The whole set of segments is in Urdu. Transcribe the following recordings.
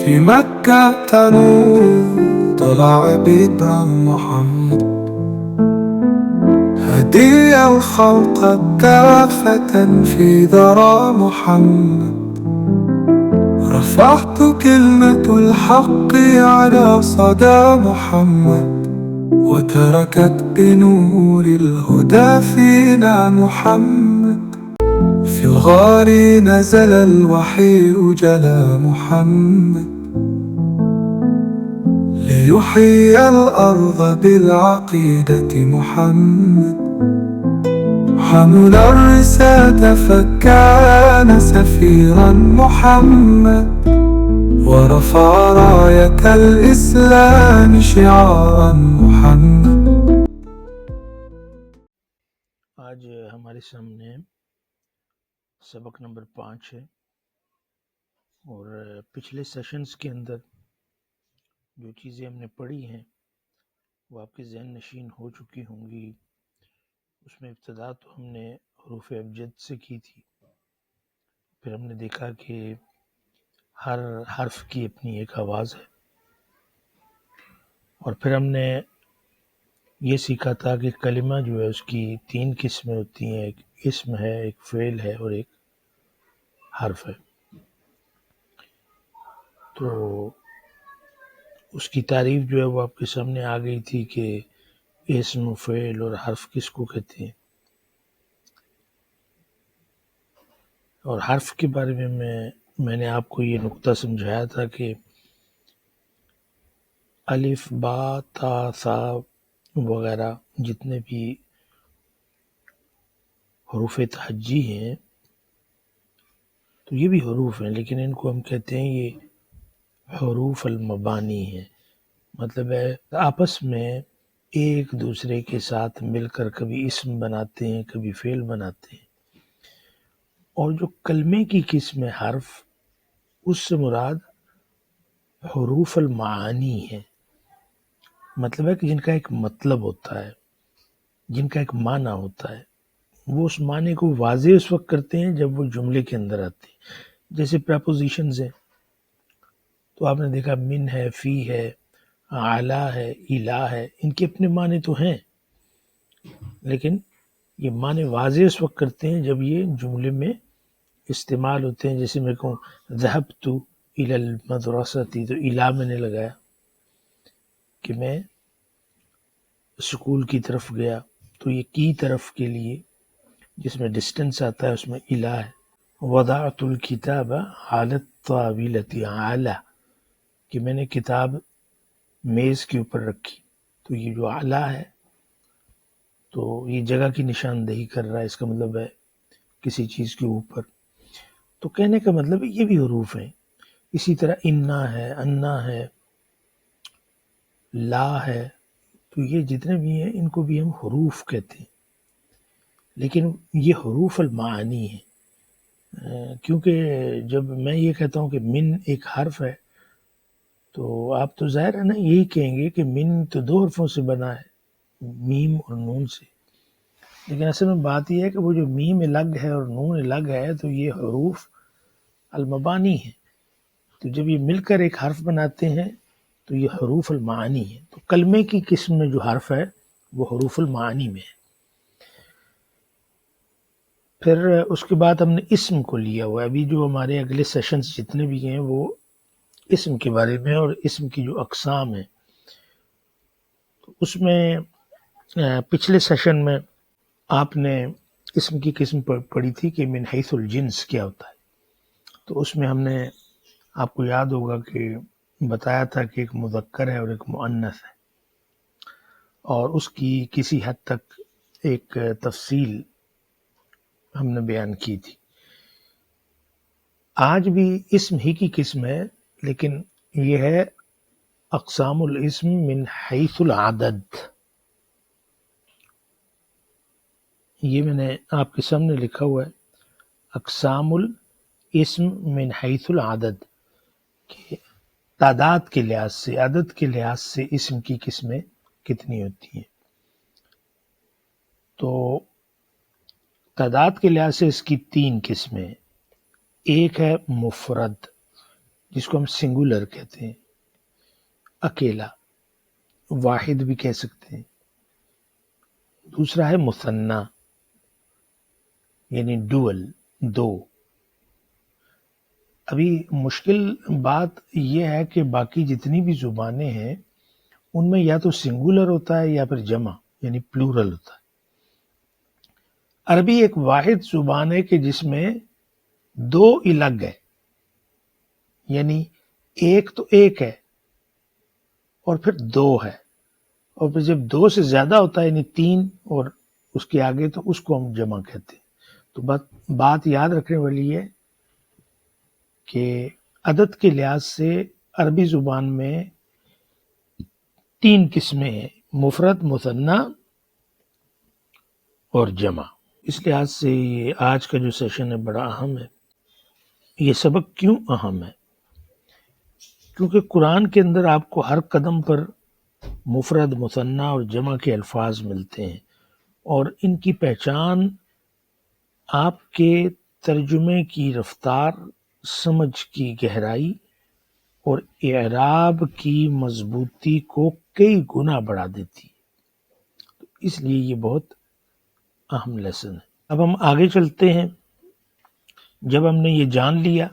في مكة تنور طلع بدر محمد، هدي الخلق كافة في ذرى محمد. رفعت كلمة الحق على صدى محمد، وتركت بنور الهدى فينا محمد. في الغار نزل الوحي جلا محمد، ليحيي الأرض بالعقيدة محمد. حمل الرسالة فكان سفيرا محمد، ورفع راية الإسلام شعارا محمد. آج ہمارے سامنے سبق نمبر 5 ہے، اور پچھلے سیشنز کے اندر جو چیزیں ہم نے پڑھی ہیں وہ آپ کے ذہن نشین ہو چکی ہوں گی۔ اس میں ابتدا تو ہم نے حروف ابجد سے کی تھی، پھر ہم نے دیکھا کہ ہر حرف کی اپنی ایک آواز ہے، اور پھر ہم نے یہ سیکھا تھا کہ کلمہ جو ہے اس کی 3 قسمیں ہوتی ہیں، ایک اسم ہے، ایک فعل ہے، اور ایک حرف ہے۔ تو اس کی تعریف جو ہے وہ آپ کے سامنے آ گئی تھی کہ اسم، فعل اور حرف کس کو کہتے ہیں۔ اور حرف کے بارے میں نے آپ کو یہ نقطہ سمجھایا تھا کہ الف، با، تا، ثا وغیرہ جتنے بھی حروف تہجی ہیں تو یہ بھی حروف ہیں، لیکن ان کو ہم کہتے ہیں یہ حروف المبانی ہیں۔ مطلب ہے آپس میں ایک دوسرے کے ساتھ مل کر کبھی اسم بناتے ہیں، کبھی فعل بناتے ہیں۔ اور جو کلمے کی قسم ہے حرف، اس سے مراد حروف المعانی ہے، مطلب ہے کہ جن کا ایک مطلب ہوتا ہے، جن کا ایک معنی ہوتا ہے۔ وہ اس معنی کو واضح اس وقت کرتے ہیں جب وہ جملے کے اندر آتے ہیں۔ جیسے پریپوزیشنز ہیں تو آپ نے دیکھا من ہے، فی ہے، اعلی ہے، الہ ہے، ان کے اپنے معنی تو ہیں، لیکن یہ معنی واضح اس وقت کرتے ہیں جب یہ جملے میں استعمال ہوتے ہیں۔ جیسے میں کہوں ذهبت الى المدرسة، تو الہ میں نے لگایا کہ میں اسکول کی طرف گیا، تو یہ کی طرف کے لیے جس میں ڈسٹنس آتا ہے اس میں الہ ہے۔ وضعت الکتاب علی الطاولة اعلی، کہ میں نے کتاب میز کے اوپر رکھی، تو یہ جو اعلی ہے تو یہ جگہ کی نشاندہی کر رہا ہے، اس کا مطلب ہے کسی چیز کے اوپر۔ تو کہنے کا مطلب ہے یہ بھی حروف ہیں۔ اسی طرح انا ہے، انا ہے، لا ہے، تو یہ جتنے بھی ہیں ان کو بھی ہم حروف کہتے ہیں، لیکن یہ حروف المعانی ہیں۔ کیونکہ جب میں یہ کہتا ہوں کہ من ایک حرف ہے تو آپ تو ظاہر ہے نا یہی کہیں گے کہ من تو 2 حرفوں سے بنا ہے، میم اور نون سے، لیکن اصل میں بات یہ ہے کہ وہ جو میم الگ ہے اور نون الگ ہے تو یہ حروف المبانی ہیں، تو جب یہ مل کر ایک حرف بناتے ہیں تو یہ حروف المعانی ہیں۔ تو کلمے کی قسم میں جو حرف ہے وہ حروف المعانی میں ہے۔ پھر اس کے بعد ہم نے اسم کو لیا ہوا ہے۔ ابھی جو ہمارے اگلے سیشنز جتنے بھی ہیں وہ اسم کے بارے میں اور اسم کی جو اقسام ہیں، تو اس میں پچھلے سیشن میں آپ نے اسم کی قسم پڑھی تھی کہ من حیث الجنس کیا ہوتا ہے۔ تو اس میں ہم نے آپ کو یاد ہوگا کہ بتایا تھا کہ ایک مذکر ہے اور ایک مؤنث ہے، اور اس کی کسی حد تک ایک تفصیل ہم نے بیان کی تھی۔ آج بھی اسم ہی کی قسم ہے، لیکن یہ ہے اقسام الاسم من حیث العدد۔ یہ میں نے آپ کے سامنے لکھا ہوا ہے، اقسام الاسم من حیث العدد، کہ تعداد کے لحاظ سے، عدد کے لحاظ سے اسم کی قسمیں کتنی ہوتی ہیں۔ تو تعداد کے لحاظ سے اس کی 3 قسمیں ہیں۔ ایک ہے مفرد، جس کو ہم سنگولر کہتے ہیں، اکیلا، واحد بھی کہہ سکتے ہیں۔ دوسرا ہے مثنیٰ، یعنی ڈوئل، دو۔ ابھی مشکل بات یہ ہے کہ باقی جتنی بھی زبانیں ہیں ان میں یا تو سنگولر ہوتا ہے یا پھر جمع، یعنی پلورل ہوتا ہے۔ عربی ایک واحد زبان ہے کہ جس میں دو الگ ہے، یعنی ایک تو ایک ہے اور پھر دو ہے، اور پھر جب دو سے زیادہ ہوتا ہے یعنی تین اور اس کے آگے تو اس کو ہم جمع کہتے ہیں۔ تو بات یاد رکھنے والی ہے کہ عدد کے لحاظ سے عربی زبان میں تین قسمیں ہیں، مفرد، مثنیٰ اور جمع۔ اس لحاظ سے یہ آج کا جو سیشن ہے بڑا اہم ہے۔ یہ سبق کیوں اہم ہے؟ کیونکہ قرآن کے اندر آپ کو ہر قدم پر مفرد، مثنیٰ اور جمع کے الفاظ ملتے ہیں، اور ان کی پہچان آپ کے ترجمے کی رفتار، سمجھ کی گہرائی اور اعراب کی مضبوطی کو کئی گنا بڑھا دیتی ہے۔ اس لیے یہ بہت اہم لیسن ہے۔ اب ہم آگے چلتے ہیں۔ جب ہم نے یہ جان لیا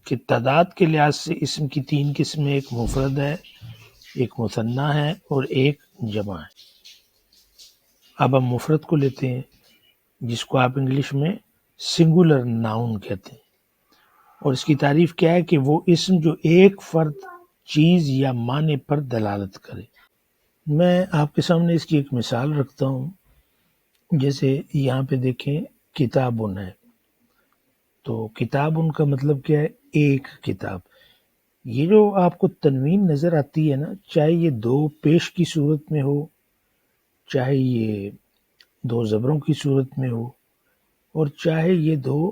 کہ تعداد کے لحاظ سے اسم کی تین قسمیں، ایک مفرد ہے، ایک مثنیٰ ہے اور ایک جمع ہے، اب ہم مفرد کو لیتے ہیں جس کو آپ انگلش میں سنگولر ناؤن کہتے ہیں، اور اس کی تعریف کیا ہے کہ وہ اسم جو ایک فرد، چیز یا معنی پر دلالت کرے۔ میں آپ کے سامنے اس کی ایک مثال رکھتا ہوں۔ جیسے یہاں پہ دیکھیں کتابن ہے، تو کتابن کا مطلب کیا ہے؟ ایک کتاب۔ یہ جو آپ کو تنوین نظر آتی ہے نا، چاہے یہ دو پیش کی صورت میں ہو، چاہے یہ دو زبروں کی صورت میں ہو، اور چاہے یہ دو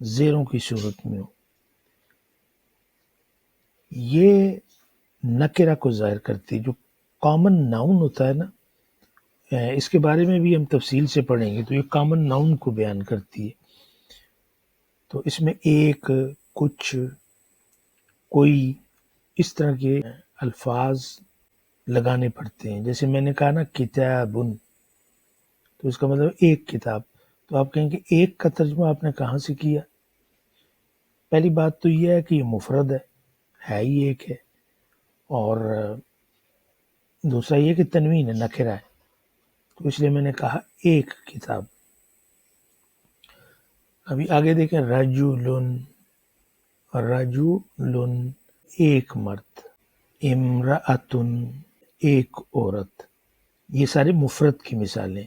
زیروں کی صورت میں ہو، یہ نکرہ کو ظاہر کرتی ہے۔ جو کامن ناؤن ہوتا ہے نا، اس کے بارے میں بھی ہم تفصیل سے پڑھیں گے، تو یہ کامن ناؤن کو بیان کرتی ہے۔ تو اس میں ایک، کچھ، کوئی، اس طرح کے الفاظ لگانے پڑتے ہیں۔ جیسے میں نے کہا نا کتابن، تو اس کا مطلب ایک کتاب۔ تو آپ کہیں گے ایک کا ترجمہ آپ نے کہاں سے کیا؟ پہلی بات تو یہ ہے کہ یہ مفرد ہے ہی ایک ہے، اور دوسرا یہ کہ تنوین ہے، نکرہ ہے، تو اس لیے میں نے کہا ایک کتاب۔ ابھی آگے دیکھیں رجلن، رجلن ایک مرد، امرأتن ایک عورت، یہ سارے مفرد کی مثالیں۔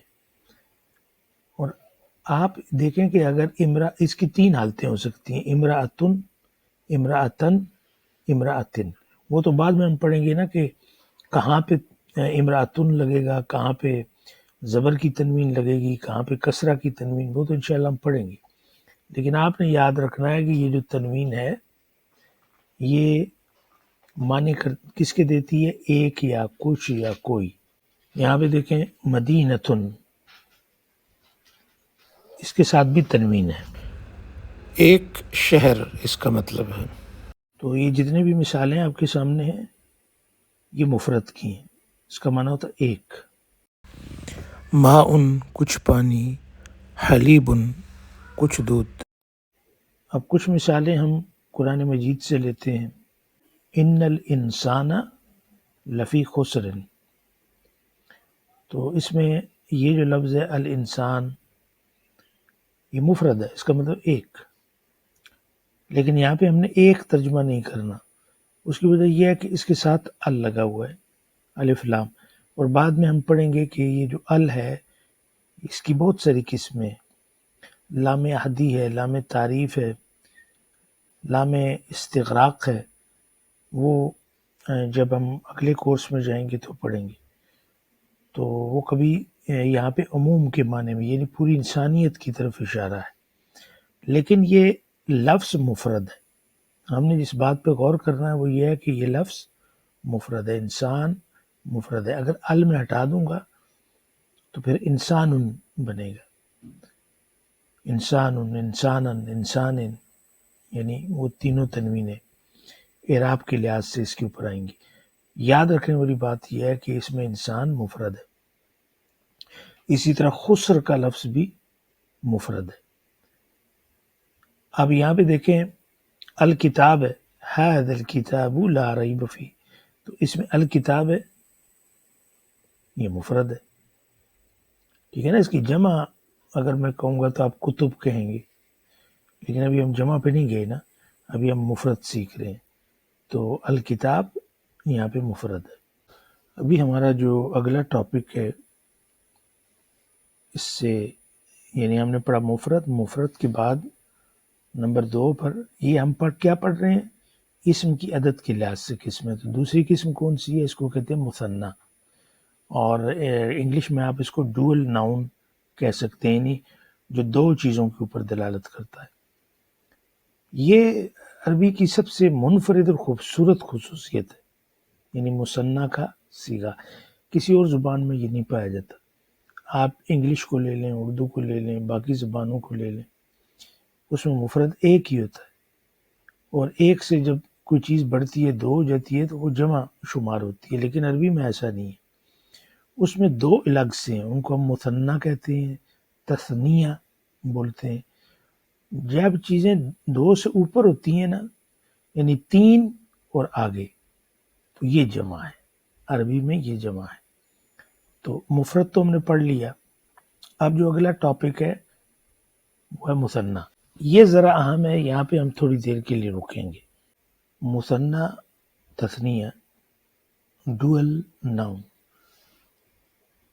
اور آپ دیکھیں کہ اگر اس کی تین حالتیں ہو سکتی ہیں، امرأتن، امرأتن، امرأتن۔ وہ تو بعد میں ہم پڑھیں گے نا کہ کہاں پہ امرأتن لگے گا، کہاں پہ زبر کی تنوین لگے گی، کہاں پہ کسرہ کی تنوین، وہ تو انشاءاللہ ہم پڑھیں گے۔ لیکن آپ نے یاد رکھنا ہے کہ یہ جو تنوین ہے یہ معنی کس کے دیتی ہے؟ ایک یا کچھ یا کوئی۔ یہاں پہ دیکھیں مدینتن، اس کے ساتھ بھی تنوین ہے، ایک شہر اس کا مطلب ہے۔ تو یہ جتنے بھی مثالیں آپ کے سامنے ہیں یہ مفرد کی ہیں، اس کا معنی ہوتا ہے ایک۔ ماؤن کچھ پانی، حلیبن کچھ دودھ۔ اب کچھ مثالیں ہم قرآن مجید سے لیتے ہیں۔ ان الانسان لفی خسر، تو اس میں یہ جو لفظ ہے الانسان، یہ مفرد ہے، اس کا مطلب ایک، لیکن یہاں پہ ہم نے ایک ترجمہ نہیں کرنا۔ اس کی وجہ یہ ہے کہ اس کے ساتھ ال لگا ہوا ہے، الف لام، اور بعد میں ہم پڑھیں گے کہ یہ جو ال ہے اس کی بہت ساری قسمیں، لام احدی ہے، لام تعریف ہے، لام استغراق ہے، وہ جب ہم اگلے کورس میں جائیں گے تو پڑھیں گے۔ تو وہ کبھی یہاں پہ عموم کے معنی میں، یعنی پوری انسانیت کی طرف اشارہ ہے، لیکن یہ لفظ مفرد ہے۔ ہم نے جس بات پہ غور کرنا ہے وہ یہ ہے کہ یہ لفظ مفرد ہے، انسان مفرد ہے۔ اگر ال میں ہٹا دوں گا تو پھر انسان بنے گا، انسان، انسانن، انسانن، یعنی وہ تینوں تنوینیں۔ اعراب کے لحاظ سے اس کے اوپر آئیں گی۔ یاد رکھنے والی بات یہ ہے کہ اس میں انسان مفرد ہے، اسی طرح خسر کا لفظ بھی مفرد ہے۔ اب یہاں پہ دیکھیں الکتاب ہے، ھذا الکتاب لا ریب فیہ، تو اس میں الکتاب ہے، یہ مفرد ہے، ٹھیک ہے نا۔ اس کی جمع اگر میں کہوں گا تو آپ کتب کہیں گے، لیکن ابھی ہم جمع پہ نہیں گئے نا، ابھی ہم مفرد سیکھ رہے ہیں، تو الکتاب یہاں پہ مفرد ہے۔ ابھی ہمارا جو اگلا ٹاپک ہے، اس سے یعنی ہم نے پڑھا مفرد کے بعد نمبر 2 پر یہ ہم کیا پڑھ رہے ہیں؟ اسم کی عدد کے لحاظ سے قسم ہے، تو دوسری قسم کون سی ہے؟ اس کو کہتے ہیں مثنیٰ، اور انگلش میں آپ اس کو ڈوئل ناؤن کہہ سکتے ہیں، یعنی جو 2 چیزوں کے اوپر دلالت کرتا ہے۔ یہ عربی کی سب سے منفرد اور خوبصورت خصوصیت ہے، یعنی مثنیٰ کا صیغہ کسی اور زبان میں یہ نہیں پایا جاتا۔ آپ انگلش کو لے لیں، اردو کو لے لیں، باقی زبانوں کو لے لیں، اس میں مفرد ایک ہی ہوتا ہے، اور ایک سے جب کوئی چیز بڑھتی ہے 2 ہو جاتی ہے تو وہ جمع شمار ہوتی ہے، لیکن عربی میں ایسا نہیں ہے، اس میں 2 الگ سے ہیں، ان کو ہم مثنیٰ کہتے ہیں، تثنیہ بولتے ہیں۔ جب چیزیں 2 سے اوپر ہوتی ہیں نا، یعنی 3 اور آگے، تو یہ جمع ہے، عربی میں یہ جمع ہے۔ تو مفرد تو ہم نے پڑھ لیا، اب جو اگلا ٹاپک ہے وہ ہے مثنیٰ۔ یہ ذرا اہم ہے، یہاں پہ ہم تھوڑی دیر کے لیے رکیں گے۔ مثنیٰ، تثنیہ، ڈوئل ناؤن،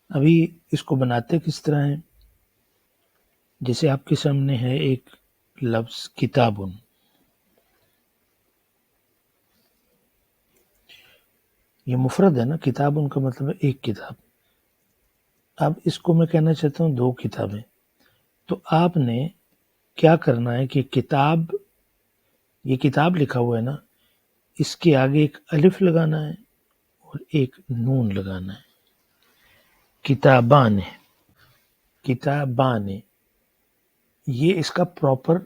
ابھی اس کو بناتے کس طرح ہیں؟ جیسے آپ کے سامنے ہے ایک لفظ کتابن، یہ مفرد ہے نا، کتابن کا مطلب ہے ایک کتاب۔ اب اس کو میں کہنا چاہتا ہوں 2 کتابیں، تو آپ نے کیا کرنا ہے کہ کتاب، یہ کتاب لکھا ہوا ہے نا، اس کے آگے ایک الف لگانا ہے اور ایک نون لگانا ہے۔ کتابان، کتابان، یہ اس کا پراپر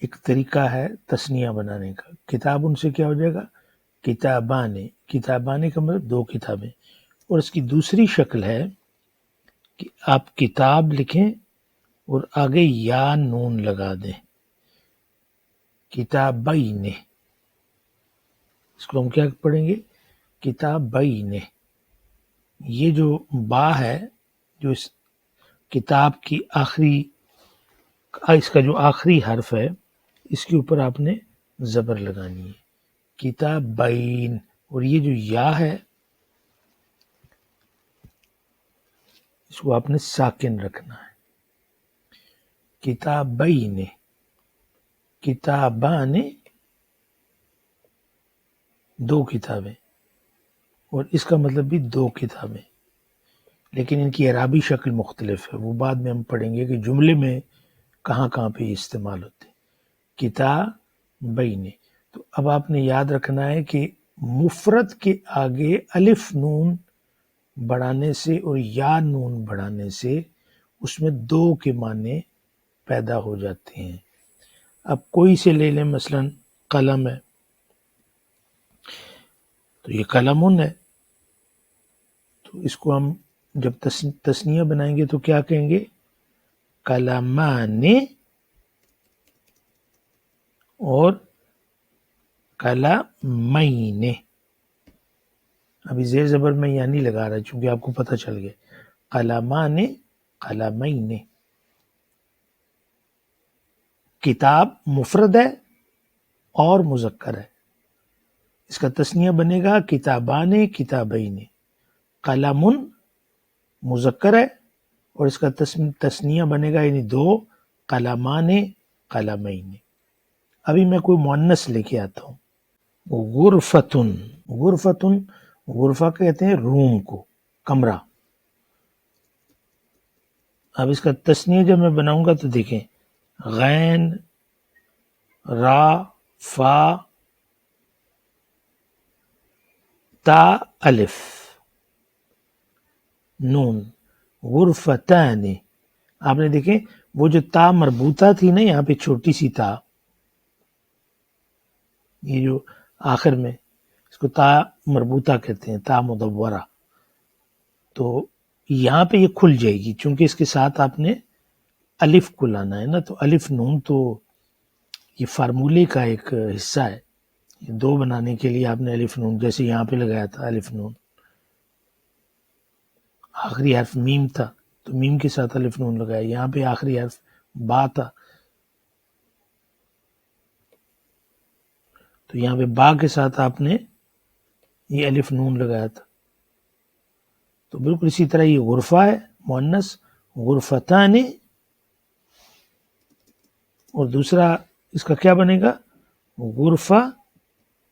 ایک طریقہ ہے تثنیہ بنانے کا۔ کتاب ان سے کیا ہو جائے گا؟ کتابان، کتابان کا مطلب 2 کتابیں، اور اس کی دوسری شکل ہے کہ آپ کتاب لکھیں اور آگے یا نون لگا دیں، کتابین، اس کو ہم کیا پڑھیں گے؟ کتابین۔ یہ جو با ہے، جو اس کتاب کی آخری، اس کا جو آخری حرف ہے، اس کے اوپر آپ نے زبر لگانی ہے، کتابین، اور یہ جو یا ہے اس کو آپ نے ساکن رکھنا ہے، کتابین، کتابان، 2 کتابیں، اور اس کا مطلب بھی 2 کتابیں، لیکن ان کی اعرابی شکل مختلف ہے، وہ بعد میں ہم پڑھیں گے کہ جملے میں کہاں کہاں پہ استعمال ہوتے ہیں۔ کتابین، تو اب آپ نے یاد رکھنا ہے کہ مفرد کے آگے الف نون بڑھانے سے اور یا نون بڑھانے سے اس میں 2 کے معنی پیدا ہو جاتے ہیں۔ اب کوئی سے لے لیں، مثلا قلم ہے، تو یہ قلمن ہے، تو اس کو ہم جب تثنیہ بنائیں گے تو کیا کہیں گے؟ قلمان اور قلمین۔ ابھی زیر زبر میں یہاں نہیں لگا رہا چونکہ آپ کو پتہ چل گیا، قلمان، قلمین۔ کتاب مفرد ہے اور مذکر ہے، اس کا تثنیہ بنے گا کتابان، کتابین۔ قلم مذکر ہے اور اس کا تثنیہ بنے گا یعنی 2، قلمان، قلمین۔ ابھی میں کوئی مؤنث لے کے آتا ہوں، غرفتن، غرفتن، غرفہ کہتے ہیں روم کو، کمرہ۔ اب اس کا تثنیہ جب میں بناؤں گا تو دیکھیں، غین، را، فا، تا، الف، نون، غرفتان۔ آپ نے دیکھیں وہ جو تا مربوطہ تھی نا، یہاں پہ چھوٹی سی تا، یہ جو آخر میں، اس کو تا مربوطہ کہتے ہیں، تا مدورہ. تو یہاں پہ یہ کھل جائے گی چونکہ اس کے ساتھ آپ نے الف کو لانا ہے نا. تو الف نون تو یہ فارمولے کا ایک حصہ ہے. دو بنانے کے لیے آپ نے الف نون، جیسے یہاں پہ لگایا تھا الف نون، آخری حرف میم تھا تو میم کے ساتھ الف نون لگایا. یہاں پہ آخری حرف با تھا تو یہاں پہ با کے ساتھ آپ نے یہ الف نون لگایا تھا. تو بالکل اسی طرح یہ غرفہ ہے مؤنث، غرفتان، اور دوسرا اس کا کیا بنے گا؟ غرفہ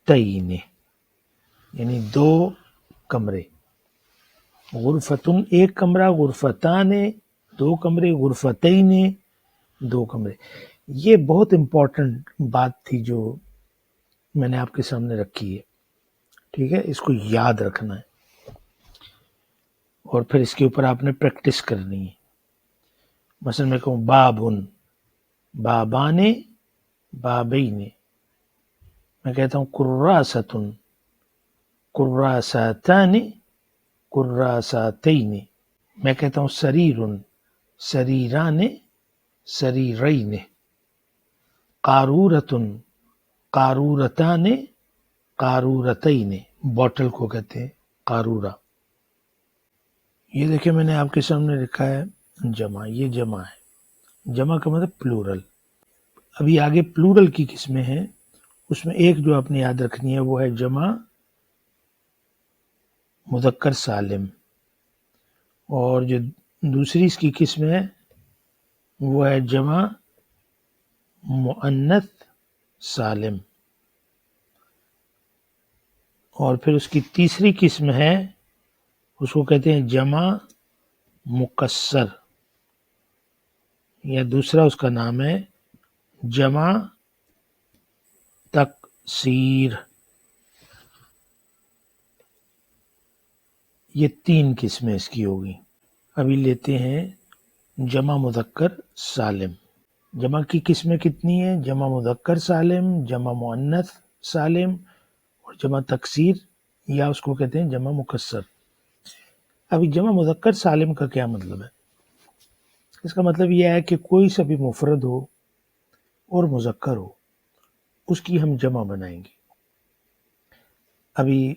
تین، یعنی دو کمرے. غرفتن ایک کمرہ، غرفتان دو کمرے، غرفتین دو کمرے. یہ بہت امپورٹنٹ بات تھی جو میں نے آپ کے سامنے رکھی ہے. ٹھیک ہے، اس کو یاد رکھنا ہے اور پھر اس کے اوپر آپ نے پریکٹس کرنی ہے. مثلا میں کہوں بابن، بابان، بابین. میں کہتا ہوں کراستن، کراساتان، کراساتین. میں کہتا ہوں سریرن، سریران، سریرین. قارورتن، قارورتان، قارورتین. بوٹل کو کہتے ہیں قارورہ. یہ دیکھیں میں نے آپ کے سامنے لکھا ہے جمع. یہ جمع ہے، جمع کا مطلب پلورل. ابھی آگے پلورل کی قسمیں ہیں، اس میں ایک جو آپ نے یاد رکھنی ہے وہ ہے جمع مذکر سالم، اور جو دوسری اس کی قسم ہے وہ ہے جمع مؤنث سالم، اور پھر اس کی تیسری قسم ہے اس کو کہتے ہیں جمع مکسر، یا دوسرا اس کا نام ہے جمع تکسیر. یہ تین قسمیں اس کی ہوگی. ابھی لیتے ہیں جمع مذکر سالم. جمع کی قسمیں کتنی ہیں؟ جمع مذکر سالم، جمع مؤنث سالم، اور جمع تکسیر، یا اس کو کہتے ہیں جمع مکسر. ابھی جمع مذکر سالم کا کیا مطلب ہے؟ اس کا مطلب یہ ہے کہ کوئی سا بھی مفرد ہو اور مذکر ہو، اس کی ہم جمع بنائیں گے. ابھی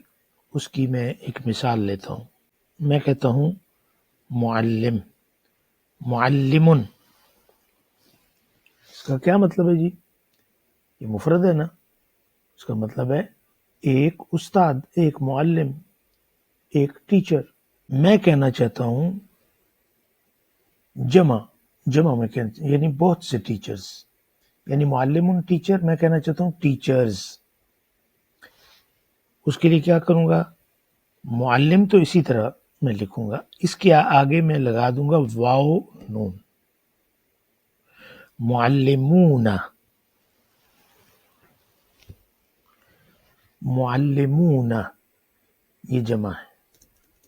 اس کی میں ایک مثال لیتا ہوں. میں کہتا ہوں معلم، معلمن. اس کا کیا مطلب ہے جی؟ یہ مفرد ہے نا، اس کا مطلب ہے ایک استاد، ایک معلم، ایک ٹیچر. میں کہنا چاہتا ہوں جمع، جمع میں کہنا یعنی بہت سے ٹیچرز، یعنی معلمن ٹیچر. میں کہنا چاہتا ہوں ٹیچرز. اس کے لیے کیا کروں گا؟ معلم تو اسی طرح میں لکھوں گا، اس کے آگے میں لگا دوں گا واو نون. معلمون، معلمون یہ جمع ہے.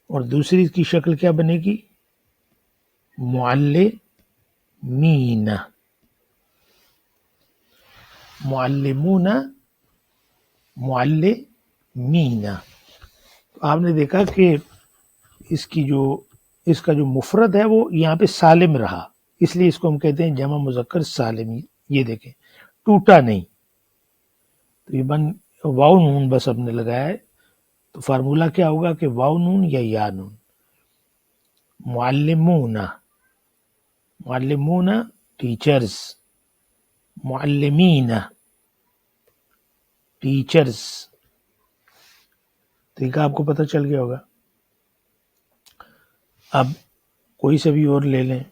اور دوسری کی شکل کیا بنے گی؟ معلمین، معلمون، معلمین. آپ نے دیکھا کہ اس کا جو مفرد ہے وہ یہاں پہ سالم رہا، اس لیے اس کو ہم کہتے ہیں جمع مذکر سالم. یہ دیکھیں ٹوٹا نہیں. تو یہ واو نون بس ہم نے لگایا ہے. تو فارمولہ کیا ہوگا کہ واو نون یا یا نون. معلمون، معلمون ٹیچرز، معلمین ٹیچرز. طریقہ آپ کو پتہ چل گیا ہوگا. اب کوئی سا بھی اور لے لیں،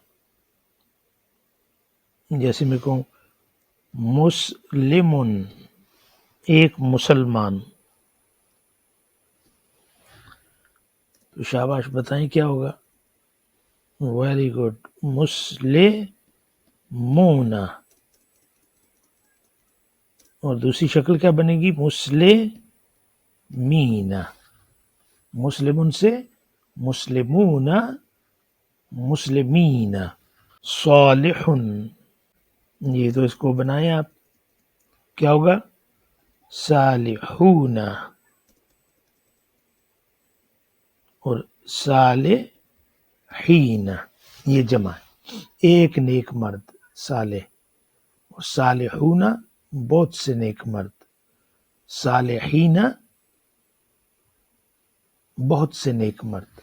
جیسے میں کہوں مسلمن، ایک مسلمان. تو شاباش، بتائیں کیا ہوگا؟ ویری گڈ، مسلمون. اور دوسری شکل کیا بنے گی؟ مسلمین. مسلمون سے مسلمون، مسلمین. صالح، یہ تو اس کو بنائیں آپ، کیا ہوگا؟ صالحون اور صالحین یہ جمع ہے، ایک نیک مرد صالح، اور صالحون بہت سے نیک مرد، صالحین بہت سے نیک مرد۔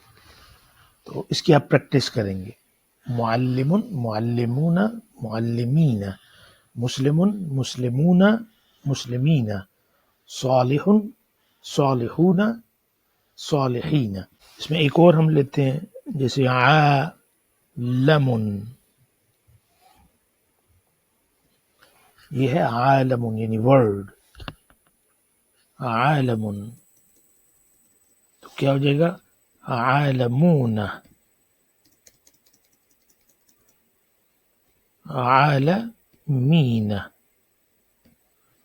تو اس کی آپ پریکٹس کریں گے، معلم معلمون معلمین، مسلم مسلمون مسلمین، صالح صالحون صالحین۔ اس میں ایک اور ہم لیتے ہیں جیسے عالم، یہ ہے عالم یعنی ورڈ، عالم تو کیا ہو جائے گا عالمون، عالمین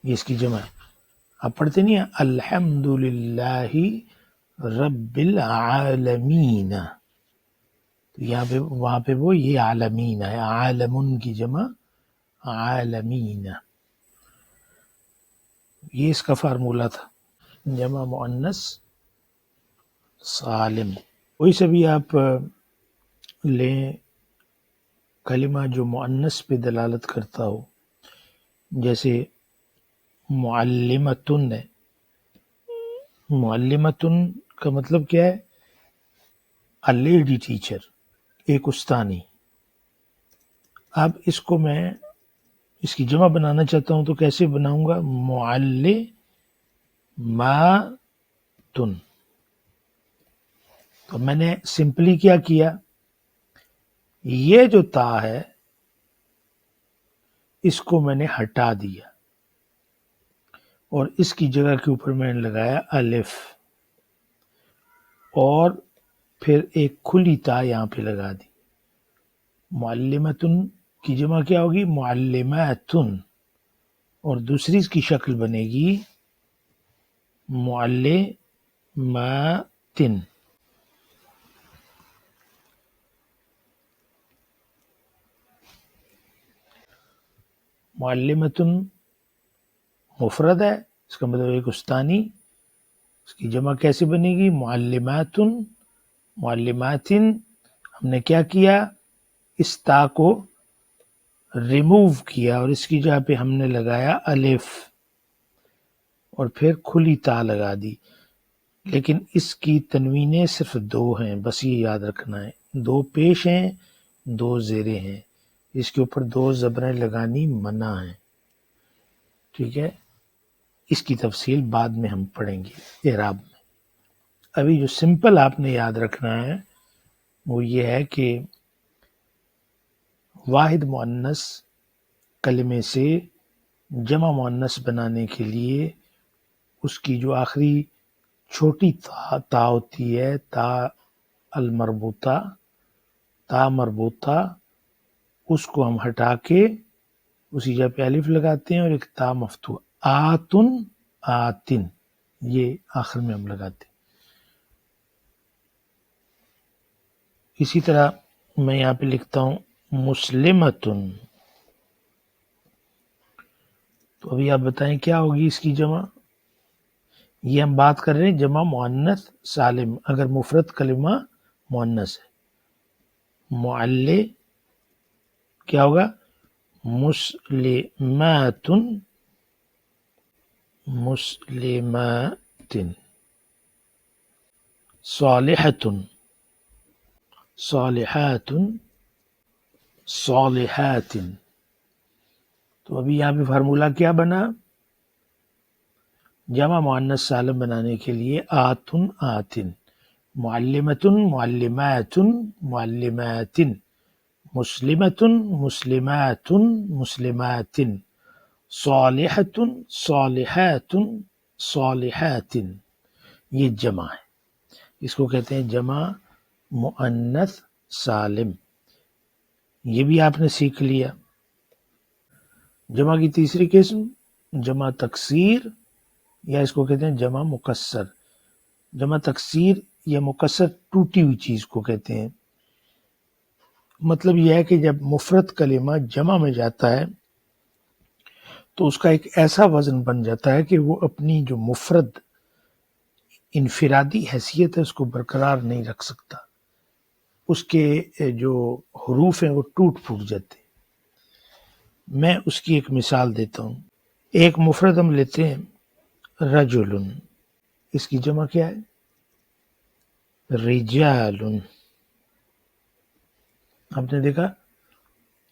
یہ اس کی جمع ہے۔ آپ پڑھتے نہیں ہیں الحمد للہ رب العالمین، تو یہاں پہ وہاں پہ وہ یہ عالمین ہے، عالمن کی جمع عالمین، یہ اس کا فارمولہ تھا، جمع مؤنث سالم۔ کوئی سے بھی آپ لیں کلمہ جو مؤنث پہ دلالت کرتا ہو، جیسے معلمتن ہے، معلمتن کا مطلب کیا ہے؟ a لیڈی ٹیچر، ایک استانی۔ اب اس کو میں اس کی جمع بنانا چاہتا ہوں تو کیسے بناؤں گا؟ معلماتن۔ تو میں نے سمپلی کیا کیا، یہ جو تا ہے اس کو میں نے ہٹا دیا اور اس کی جگہ کے اوپر میں نے لگایا الف، اور پھر ایک کھلی تا یہاں پہ لگا دی۔ معلمتن کی جمع کیا ہوگی؟ معلماتن، اور دوسری اس کی شکل بنے گی معلماتن۔ معلمتن مفرد ہے، اس کا مطلب ایک استانی، اس کی جمع کیسے بنے گی؟ معلماتن معلماتن۔ ہم نے کیا کیا؟ اس تا کو ریموو کیا اور اس کی جگہ پہ ہم نے لگایا الف اور پھر کھلی تا لگا دی، لیکن اس کی تنوینیں صرف دو ہیں، بس یہ یاد رکھنا ہے، دو پیش ہیں دو زیریں ہیں، اس کے اوپر دو زبریں لگانی منع ہیں، ٹھیک ہے؟ اس کی تفصیل بعد میں ہم پڑھیں گے اعراب میں۔ ابھی جو سمپل آپ نے یاد رکھنا ہے وہ یہ ہے کہ واحد مؤنث کلمے سے جمع مؤنث بنانے کے لیے اس کی جو آخری چھوٹی تا ہوتی ہے، تا المربوطہ، تا مربوطہ، اس کو ہم ہٹا کے اسی جگہ پہ الف لگاتے ہیں اور ایک تا مفتوح، آتن آتن، یہ آخر میں ہم لگاتے ہیں۔ اسی طرح میں یہاں پہ لکھتا ہوں مسلمتن، تو ابھی آپ بتائیں کیا ہوگی اس کی جمع؟ یہ ہم بات کر رہے ہیں جمع مؤنث سالم، اگر مفرد کلمہ مؤنث ہے، معلم کیا ہوگا؟ مسلماتن مسلماتن، صالحتن صالحاتن صالحاتن۔ تو ابھی یہاں پہ فارمولہ کیا بنا؟ جمع مؤنث سالم بنانے کے لیے آتن آتن، معلمتن معلماتن معلماتن، مسلمتن مسلماتن مسلماتن، صالحتن صالحاتن صالحاتن، یہ جمع ہے، اس کو کہتے ہیں جمع مؤنث سالم۔ یہ بھی آپ نے سیکھ لیا۔ جمع کی تیسری قسم جمع تکسیر، یا اس کو کہتے ہیں جمع مکسر۔ جمع تکسیر یا مکسر ٹوٹی ہوئی چیز کو کہتے ہیں، مطلب یہ ہے کہ جب مفرد کلمہ جمع میں جاتا ہے تو اس کا ایک ایسا وزن بن جاتا ہے کہ وہ اپنی جو مفرد انفرادی حیثیت ہے اس کو برقرار نہیں رکھ سکتا، اس کے جو حروف ہیں وہ ٹوٹ پھوٹ جاتے ہیں۔ میں اس کی ایک مثال دیتا ہوں۔ ایک مفرد ہم لیتے ہیں رجل، اس کی جمع کیا ہے؟ رجال۔ آپ نے دیکھا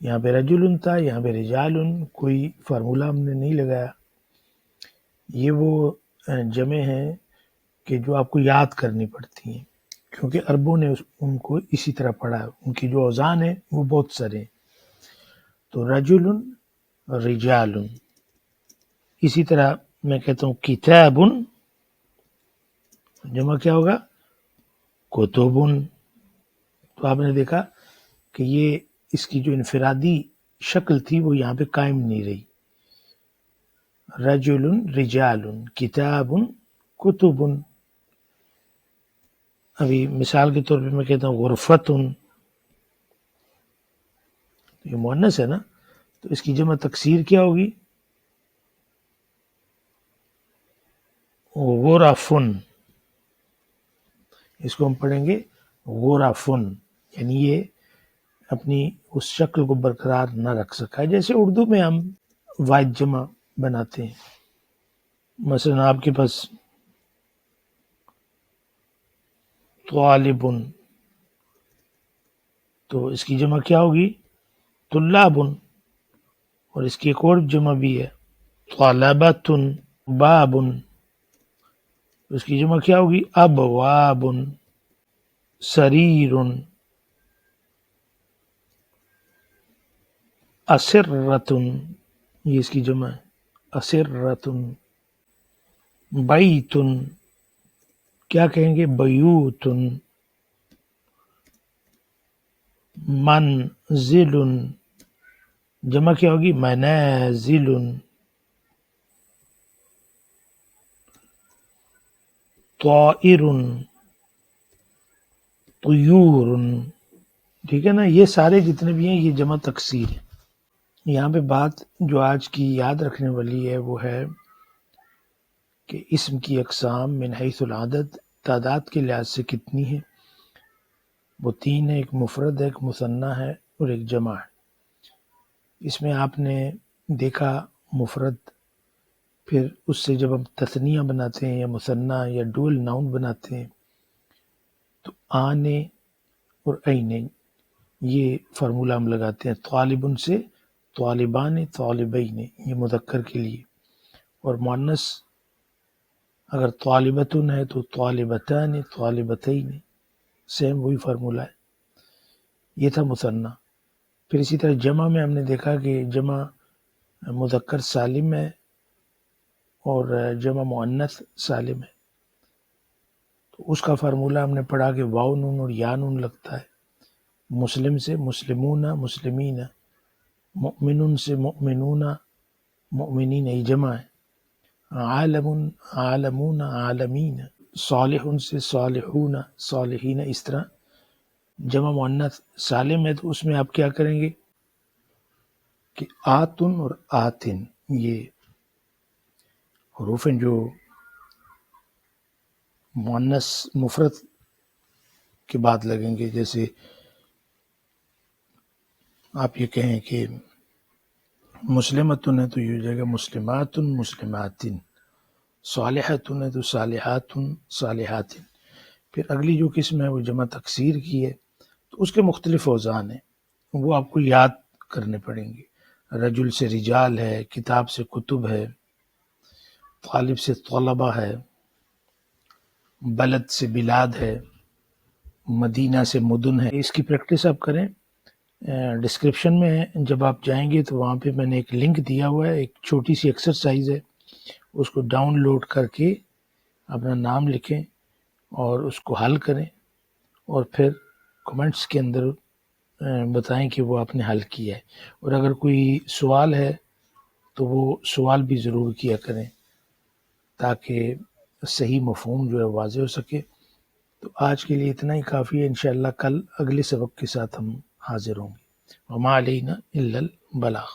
یہاں پہ رجل تھا، یہاں پہ رجال، کوئی فارمولہ ہم نے نہیں لگایا۔ یہ وہ جمع ہیں کہ جو آپ کو یاد کرنی پڑتی ہیں، کیونکہ عربوں نے ان کو اسی طرح پڑھا ہے، ان کی جو اوزان ہیں وہ بہت سارے ہیں۔ تو رجل، رجال۔ اسی طرح میں کہتا ہوں کتاب، جمع کیا ہوگا؟ کتب۔ تو آپ نے دیکھا کہ یہ اس کی جو انفرادی شکل تھی وہ یہاں پہ قائم نہیں رہی۔ رجل، رجال، کتاب، کتب۔ ابھی مثال کے طور پہ میں کہتا ہوں غرفت، یہ مؤنث ہے نا، تو اس کی جمع تکسیر کیا ہوگی؟ غرفن۔ اس کو ہم پڑھیں گے غرفن، یعنی یہ اپنی اس شکل کو برقرار نہ رکھ سکا ہے۔ جیسے اردو میں ہم واحد جمع بناتے ہیں، مثلا آپ کے پاس طالب، تو اس کی جمع کیا ہوگی؟ طلاب۔ اور اس کی ایک اور جمع بھی ہے طلبۃ، باب، اس کی جمع کیا ہوگی؟ ابواب، سریر، اسرۃ، یہ اس کی جمع ہے اسرۃ، بیت، کیا کہیں گے؟ بیوت، منزل، جمع کیا ہوگی؟ منازل، طائر، طیور۔ ٹھیک ہے نا، یہ سارے جتنے بھی ہیں یہ جمع تکسیر ہے۔ یہاں پہ بات جو آج کی یاد رکھنے والی ہے وہ ہے کہ اسم کی اقسام من حیث العدد، تعداد کے لحاظ سے کتنی ہے؟ وہ 3 ہے، ایک مفرد ہے، ایک مثنیٰ ہے اور ایک جمع ہے۔ اس میں آپ نے دیکھا مفرد، پھر اس سے جب ہم تثنیہ بناتے ہیں یا مثنیٰ یا ڈول ناؤن بناتے ہیں تو آنے اور اینے، یہ فارمولہ ہم لگاتے ہیں۔ طالب سے طالبان، طالبین، یہ مذکر کے لیے، اور مؤنث اگر طالبتن ہے تو طالبتان، طالبتین، سیم وہی فارمولہ ہے۔ یہ تھا مثنیٰ۔ پھر اسی طرح جمع میں ہم نے دیکھا کہ جمع مذکر سالم ہے اور جمع مؤنث سالم ہے، تو اس کا فارمولہ ہم نے پڑھا کہ واو نون اور یا نون لگتا ہے۔ مسلم سے مسلمون، مسلمین، مؤمن سے مؤمنون، مؤمنین، یہ جمع ہے۔ عالم، عالمون، عالمین، صالح سے صالحون، صالحین، اس طرح جمع مؤنث سالم ہے تو اس میں آپ کیا کریں گے کہ آتن اور آتن، یہ حروف ہیں جو مؤنث مفرد کے بعد لگیں گے۔ جیسے آپ یہ کہیں کہ مسلمتن ہے تو یہ ہو جائے گا مسلمات، مسلماتن، صالحتن ہے تو صالحات، صالحات۔ پھر اگلی جو قسم ہے وہ جمع تکسیر کی ہے، تو اس کے مختلف اوزان ہیں، وہ آپ کو یاد کرنے پڑیں گے۔ رجل سے رجال ہے، کتاب سے کتب ہے، طالب سے طلبہ ہے، بلد سے بلاد ہے، مدینہ سے مدن ہے۔ اس کی پریکٹس آپ کریں، ڈسکرپشن میں جب آپ جائیں گے تو وہاں پہ میں نے ایک لنک دیا ہوا ہے، ایک چھوٹی سی ایکسرسائز ہے، اس کو ڈاؤن لوڈ کر کے اپنا نام لکھیں اور اس کو حل کریں، اور پھر کمنٹس کے اندر بتائیں کہ وہ آپ نے حل کیا ہے۔ اور اگر کوئی سوال ہے تو وہ سوال بھی ضرور کیا کریں تاکہ صحیح مفہوم جو ہے واضح ہو سکے۔ تو آج کے لیے اتنا ہی کافی ہے، انشاءاللہ کل اگلے سبق کے ساتھ ہم حاضر ہوں گے۔ وما علینا الا البلاغ۔